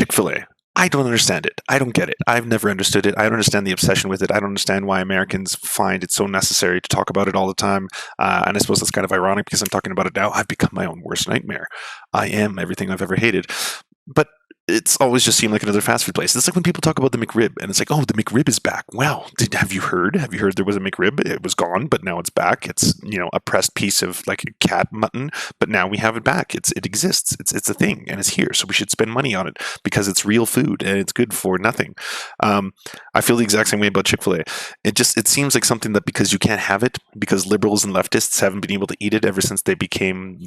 Chick-fil-A. I don't understand it. I don't get it. I've never understood it. I don't understand the obsession with it. I don't understand why Americans find it so necessary to talk about it all the time. And I suppose that's kind of ironic because I'm talking about it now. I've become my own worst nightmare. I am everything I've ever hated. But it's always just seemed like another fast food place. It's like when people talk about the McRib, and it's like, oh, the McRib is back. Well, have you heard? Have you heard there was a McRib? It was gone, but now it's back. It's, a pressed piece of like cat mutton, but now we have it back. It exists. It's a thing, and it's here. So we should spend money on it because it's real food and it's good for nothing. I feel the exact same way about Chick-fil-A. It seems like something that because you can't have it, because liberals and leftists haven't been able to eat it ever since they became,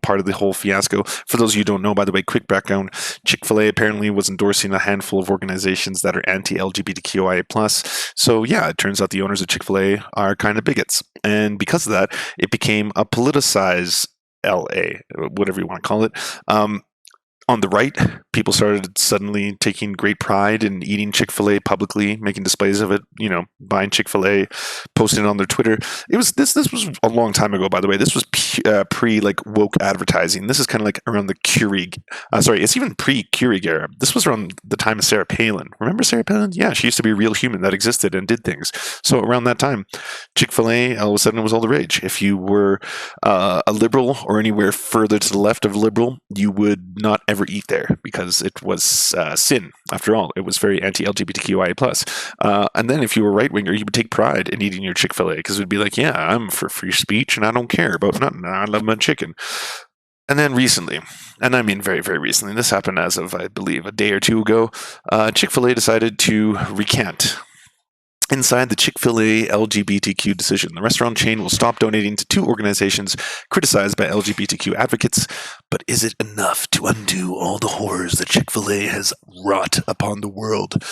part of the whole fiasco. For those of you who don't know, by the way, quick background, Chick-fil-A apparently was endorsing a handful of organizations that are anti-LGBTQIA+. So yeah, it turns out the owners of Chick-fil-A are kind of bigots. And because of that, it became a politicized LA, whatever you want to call it. On the right, people started suddenly taking great pride in eating Chick-fil-A publicly, making displays of it, buying Chick-fil-A, posting it on their Twitter. This was a long time ago, by the way. This was pre like woke advertising. This is kind of like around the Keurig. It's even pre-Keurig era. This was around the time of Sarah Palin. Remember Sarah Palin? Yeah, she used to be a real human that existed and did things. So around that time, Chick-fil-A, all of a sudden, it was all the rage. If you were a liberal or anywhere further to the left of liberal, you would not ever eat there because it was sin. After all, it was very anti-LGBTQIA+. And then if you were a right-winger, you would take pride in eating your Chick-fil-A because it would be like, yeah, I'm for free speech and I don't care about nothing. I love my chicken. And then recently, and I mean very, very recently, this happened as of, I believe, a day or two ago, Chick-fil-A decided to recant. Inside the Chick-fil-A LGBTQ decision, the restaurant chain will stop donating to two organizations criticized by LGBTQ advocates. But is it enough to undo all the horrors that Chick-fil-A has wrought upon the world?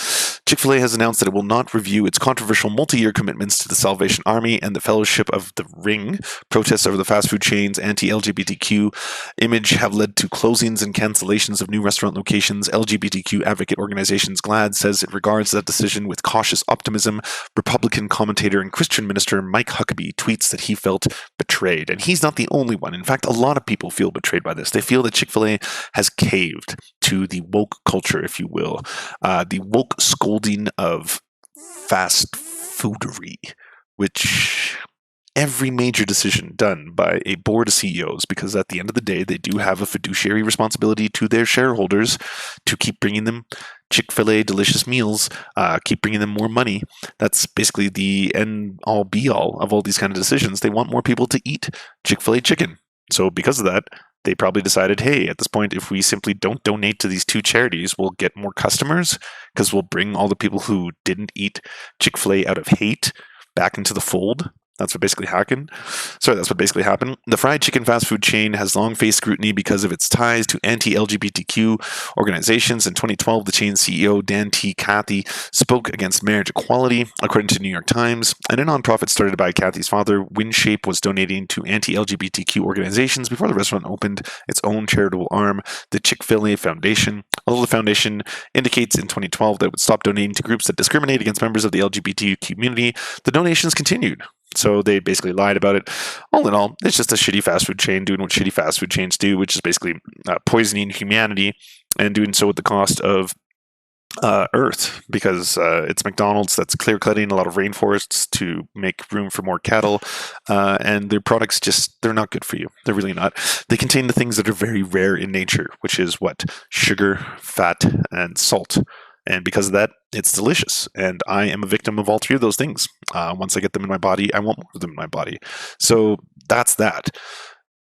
Chick-fil-A has announced that it will not review its controversial multi-year commitments to the Salvation Army and the Fellowship of the Ring. Protests over the fast food chain's anti-LGBTQ image have led to closings and cancellations of new restaurant locations. LGBTQ advocate organizations GLAAD says it regards that decision with cautious optimism. Republican commentator and Christian minister Mike Huckabee tweets that he felt betrayed. And he's not the only one. In fact, a lot of people feel betrayed by this. They feel that Chick-fil-A has caved to the woke culture, if you will, the woke scolding of fast foodery, which every major decision done by a board of CEOs, because at the end of the day, they do have a fiduciary responsibility to their shareholders to keep bringing them Chick-fil-A delicious meals, keep bringing them more money. That's basically the end-all be-all of all these kind of decisions. They want more people to eat Chick-fil-A chicken. So because of that, they probably decided, hey, at this point, if we simply don't donate to these two charities, we'll get more customers because we'll bring all the people who didn't eat Chick-fil-A out of hate back into the fold. That's what basically happened. The fried chicken fast food chain has long faced scrutiny because of its ties to anti-LGBTQ organizations. In 2012, the chain's CEO, Dan T. Cathy, spoke against marriage equality, according to the New York Times. And a nonprofit started by Cathy's father, WinShape, was donating to anti-LGBTQ organizations before the restaurant opened its own charitable arm, the Chick-fil-A Foundation. Although the foundation indicates in 2012 that it would stop donating to groups that discriminate against members of the LGBT community, the donations continued. So they basically lied about it. All in all, it's just a shitty fast food chain doing what shitty fast food chains do, which is basically poisoning humanity and doing so at the cost of Earth, because it's McDonald's that's clear-cutting a lot of rainforests to make room for more cattle, and their products they're not good for you. They're really not. They contain the things that are very rare in nature, which is what? Sugar, fat, and salt. And because of that, it's delicious. And I am a victim of all three of those things. Once I get them in my body, I want more of them in my body. So that's that.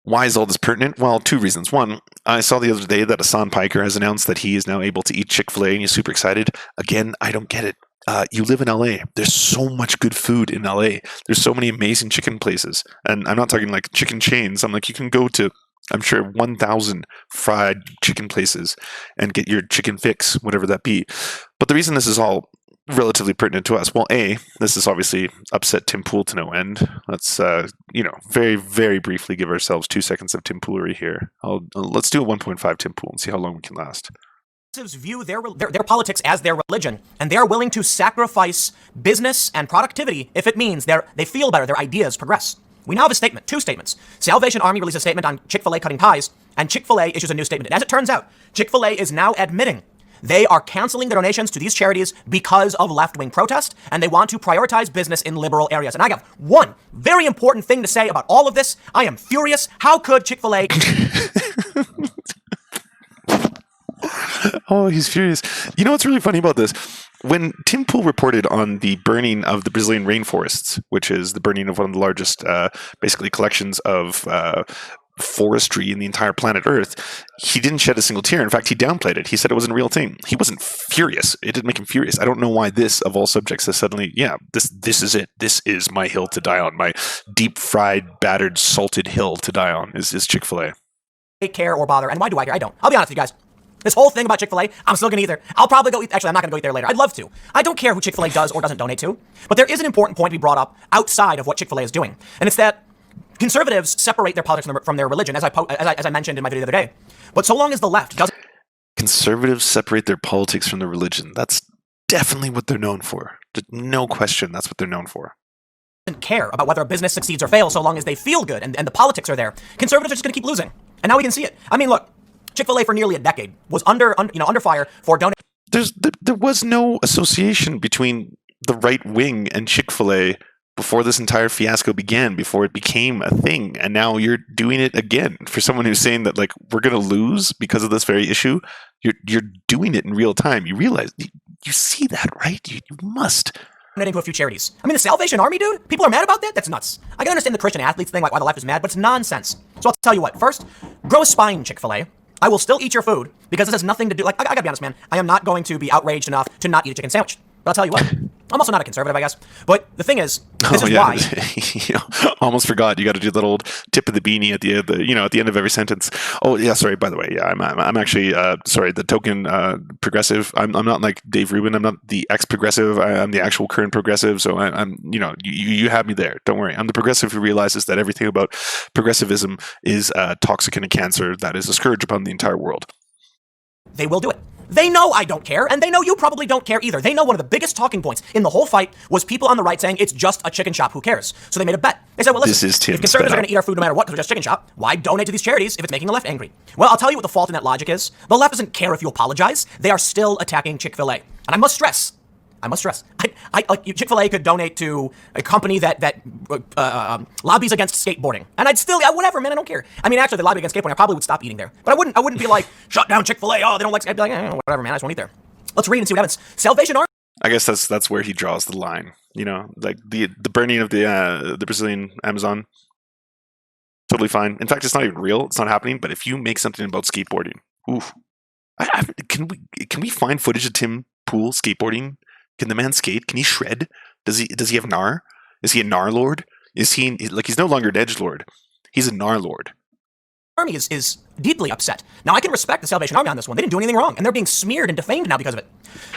Why is all this pertinent? Well, two reasons. One, I saw the other day that Hassan Piker has announced that he is now able to eat Chick-fil-A and he's super excited. Again, I don't get it. You live in LA. There's so much good food in LA. There's so many amazing chicken places. And I'm not talking like chicken chains. I'm like, you can go to, I'm sure, 1,000 fried chicken places and get your chicken fix, whatever that be. But the reason this is all relatively pertinent to us, well, A, this has obviously upset Tim Pool to no end. Let's, very, very briefly give ourselves 2 seconds of Tim Poolery here. Let's do a 1.5 Tim Pool and see how long we can last. View their politics as their religion, and they are willing to sacrifice business and productivity if it means they feel better, their ideas progress. We now have a statement, two statements. Salvation Army released a statement on Chick-fil-A cutting ties, and Chick-fil-A issues a new statement. And as it turns out, Chick-fil-A is now admitting They are canceling their donations to these charities because of left-wing protest, and they want to prioritize business in liberal areas. And I have one very important thing to say about all of this. I am furious. How could Chick-fil-A... Oh, he's furious. You know what's really funny about this? When Tim Pool reported on the burning of the Brazilian rainforests, which is the burning of one of the largest, basically, collections of forestry in the entire planet Earth, he didn't shed a single tear. In fact, he downplayed it. He said it wasn't a real thing. He wasn't furious. It didn't make him furious. I don't know why this, of all subjects, is suddenly, this is it. This is my hill to die on. My deep-fried, battered, salted hill to die on is Chick-fil-A. care or bother. And why do I care? I don't. I'll be honest with you guys. This whole thing about Chick-fil-A, I'm still going to eat there. I'll probably go eat. Actually, I'm not going to go eat there later. I'd love to. I don't care who Chick-fil-A does or doesn't donate to. But there is an important point to be brought up outside of what Chick-fil-A is doing. And it's that conservatives separate their politics from their religion, as I mentioned in my video the other day. But so long as the left doesn't... Conservatives separate their politics from their religion. That's definitely what they're known for. No question, that's what they're known for. Care about whether a business succeeds or fails so long as they feel good and the politics are there. Conservatives are just going to keep losing. And now we can see it. I mean, look, Chick-fil-A for nearly a decade was under fire for donating. There was no association between the right wing and Chick-fil-A before this entire fiasco began, before it became a thing. And now you're doing it again. For someone who's saying that, like, we're going to lose because of this very issue, you're doing it in real time. You realize, you see that, right? You must. Donating to a few charities. I mean, the Salvation Army, dude? People are mad about that? That's nuts. I can understand the Christian athletes thing, like why the left is mad, but it's nonsense. So I'll tell you what. First, grow a spine, Chick-fil-A. I will still eat your food because this has nothing to do... Like, I gotta be honest, man. I am not going to be outraged enough to not eat a chicken sandwich. But I'll tell you what. I'm also not a conservative, I guess. But the thing is, this is why... Almost forgot. You got to do that old tip of the beanie at the end, at the end of every sentence. Oh yeah, sorry. By the way, yeah, I'm actually sorry. The token progressive. I'm not like Dave Rubin. I'm not the ex-progressive. I'm the actual current progressive. So I'm you have me there. Don't worry. I'm the progressive who realizes that everything about progressivism is toxic and a cancer that is a scourge upon the entire world. They will do it. They know I don't care, and they know you probably don't care either. They know one of the biggest talking points in the whole fight was people on the right saying it's just a chicken shop, who cares? So they made a bet. They said, well, listen, if conservatives are going to eat our food no matter what because we're just chicken shop, why donate to these charities if it's making the left angry? Well, I'll tell you what the fault in that logic is. The left doesn't care if you apologize. They are still attacking Chick-fil-A. And I must stress, like Chick-fil-A could donate to a company that lobbies against skateboarding, and I'd still, whatever, man, I don't care. I mean, actually, they lobby against skateboarding, I probably would stop eating there. But I wouldn't be like, shut down Chick-fil-A. Oh, they don't like. I'd be like, whatever, man, I just won't eat there. Let's read and see what happens. Salvation Army. I guess that's where he draws the line. Like the burning of the Brazilian Amazon. Totally fine. In fact, it's not even real. It's not happening. But if you make something about skateboarding, oof, can we find footage of Tim Pool skateboarding? Can the man skate? Can he shred? Does he have Gnar? Is he a Gnar lord? Is he like, he's no longer an edge lord? He's a Gnar lord. Army is deeply upset. Now, I can respect the Salvation Army on this one. They didn't do anything wrong, and they're being smeared and defamed now because of it.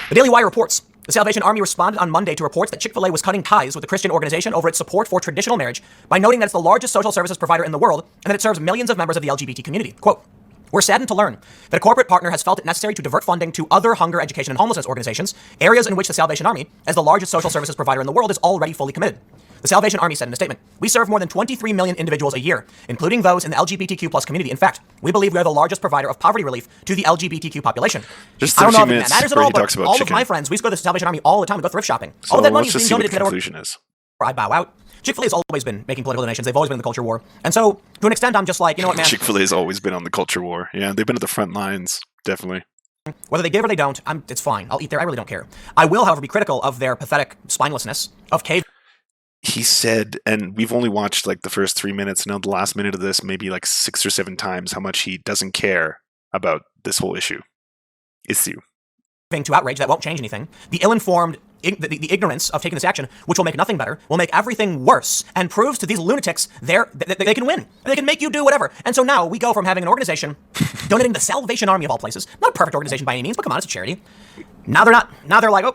The Daily Wire reports, the Salvation Army responded on Monday to reports that Chick-fil-A was cutting ties with the Christian organization over its support for traditional marriage by noting that it's the largest social services provider in the world and that it serves millions of members of the LGBT community. Quote, we're saddened to learn that a corporate partner has felt it necessary to divert funding to other hunger, education, and homelessness organizations, areas in which the Salvation Army, as the largest social services provider in the world, is already fully committed. The Salvation Army said in a statement, we serve more than 23 million individuals a year, including those in the LGBTQ plus community. In fact, we believe we are the largest provider of poverty relief to the LGBTQ population. Just I don't know if minutes that matters at all, but all chicken. of my friends, we used to go to the Salvation Army all the time to go thrift shopping. So all of that money is let's being just see what donated the to conclusion is. I bow out. Chick-fil-A has always been making political donations. They've always been in the culture war. And so, to an extent, I'm just like, you know what, man? Chick-fil-A has always been on the culture war. Yeah, they've been at the front lines, definitely. Whether they give or they don't, it's fine. I'll eat there. I really don't care. I will, however, be critical of their pathetic spinelessness, of cave. He said, and we've only watched like the first 3 minutes, now the last minute of this, maybe like 6 or 7 times, how much he doesn't care about this whole issue. To outrage that won't change anything. The ill-informed, the ignorance of taking this action, which will make nothing better, will make everything worse, and proves to these lunatics they can win. They can make you do whatever. And so now we go from having an organization donating to the Salvation Army of all places, not a perfect organization by any means, but come on, it's a charity. Now they're not. Now they're like,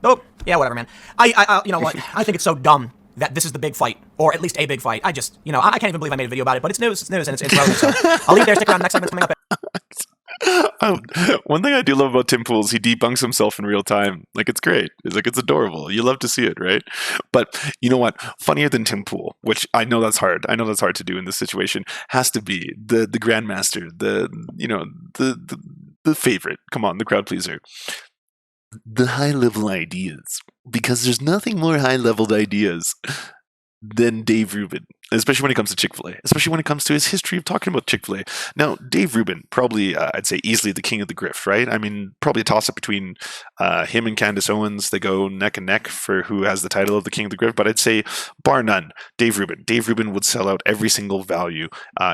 oh, yeah, whatever, man. You know what? I think it's so dumb that this is the big fight, or at least a big fight. I just, I can't even believe I made a video about it, but it's news, and it's relevant. So I'll leave there. Stick around. Next segment's coming up. One thing I do love about Tim Pool is he debunks himself in real time. Like, it's great. It's adorable. You love to see it, right? But you know what? Funnier than Tim Pool, which I know that's hard. I know that's hard to do in this situation, has to be the grandmaster, the the favorite. Come on, the crowd pleaser. The high level ideas. Because there's nothing more high level ideas than Dave Rubin, especially when it comes to Chick-fil-A, especially when it comes to his history of talking about Chick-fil-A. Now, Dave Rubin, probably, I'd say easily the king of the grift, right? I mean, probably a toss-up between him and Candace Owens. They go neck and neck for who has the title of the king of the grift, but I'd say, bar none, Dave Rubin. Dave Rubin would sell out every single value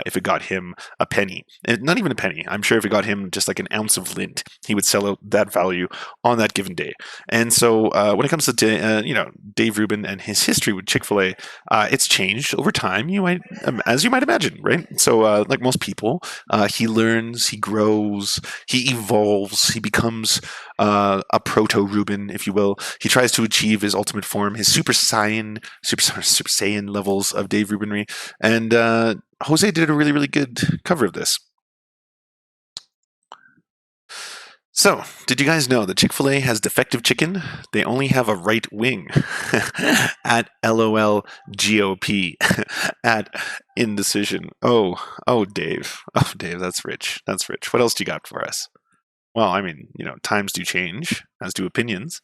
if it got him a penny. And not even a penny. I'm sure if it got him just like an ounce of lint, he would sell out that value on that given day. And so when it comes to, Dave Rubin and his history with Chick-fil-A, it's changed over time. You might, as you might imagine, right? So, like most people, he learns, he grows, he evolves, he becomes a proto Rubin, if you will. He tries to achieve his ultimate form, his Super Saiyan levels of Dave Rubinry, and Jose did a really, really good cover of this. So, did you guys know that Chick-fil-A has defective chicken? They only have a right wing. At LOL GOP. At indecision. Oh, Dave. Oh, Dave, that's rich. That's rich. What else do you got for us? Well, I mean, times do change, as do opinions.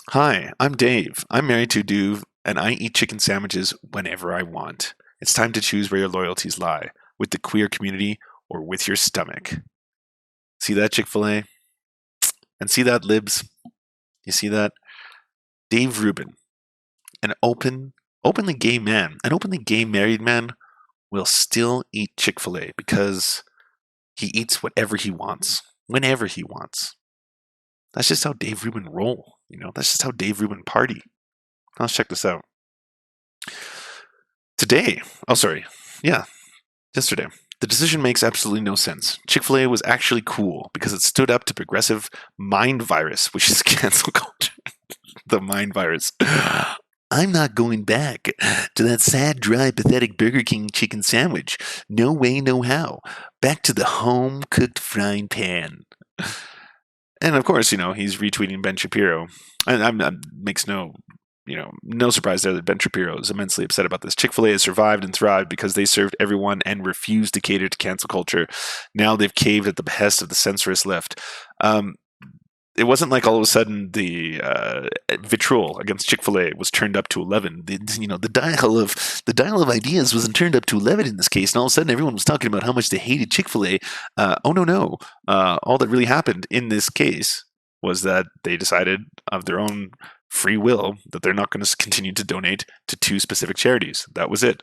Hi, I'm Dave. I'm married to Duve, and I eat chicken sandwiches whenever I want. It's time to choose where your loyalties lie, with the queer community or with your stomach. See that, Chick-fil-A? And see that, Libs? You see that? Dave Rubin, an openly gay man, an openly gay married man, will still eat Chick-fil-A because he eats whatever he wants, whenever he wants. That's just how Dave Rubin roll, That's just how Dave Rubin party. Now let's check this out. Yesterday. The decision makes absolutely no sense. Chick-fil-A was actually cool because it stood up to progressive mind virus, which is cancel culture. The mind virus. I'm not going back to that sad, dry, pathetic Burger King chicken sandwich. No way, no how. Back to the home-cooked frying pan. And of course, he's retweeting Ben Shapiro. And makes no surprise there that Ben Shapiro is immensely upset about this. Chick-fil-A has survived and thrived because they served everyone and refused to cater to cancel culture. Now they've caved at the behest of the censorious left. It wasn't like all of a sudden the vitriol against Chick-fil-A was turned up to 11. The dial of ideas wasn't turned up to 11 in this case, and all of a sudden everyone was talking about how much they hated Chick-fil-A. Oh no! All that really happened in this case was that they decided of their own free will that they're not going to continue to donate to two specific charities. That was it.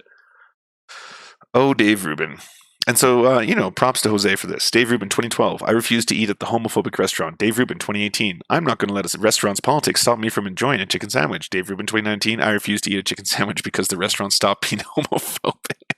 Oh, Dave Rubin. And so, props to Jose for this. Dave Rubin, 2012. I refuse to eat at the homophobic restaurant. Dave Rubin, 2018. I'm not going to let a restaurant's politics stop me from enjoying a chicken sandwich. Dave Rubin, 2019. I refuse to eat a chicken sandwich because the restaurant stopped being homophobic.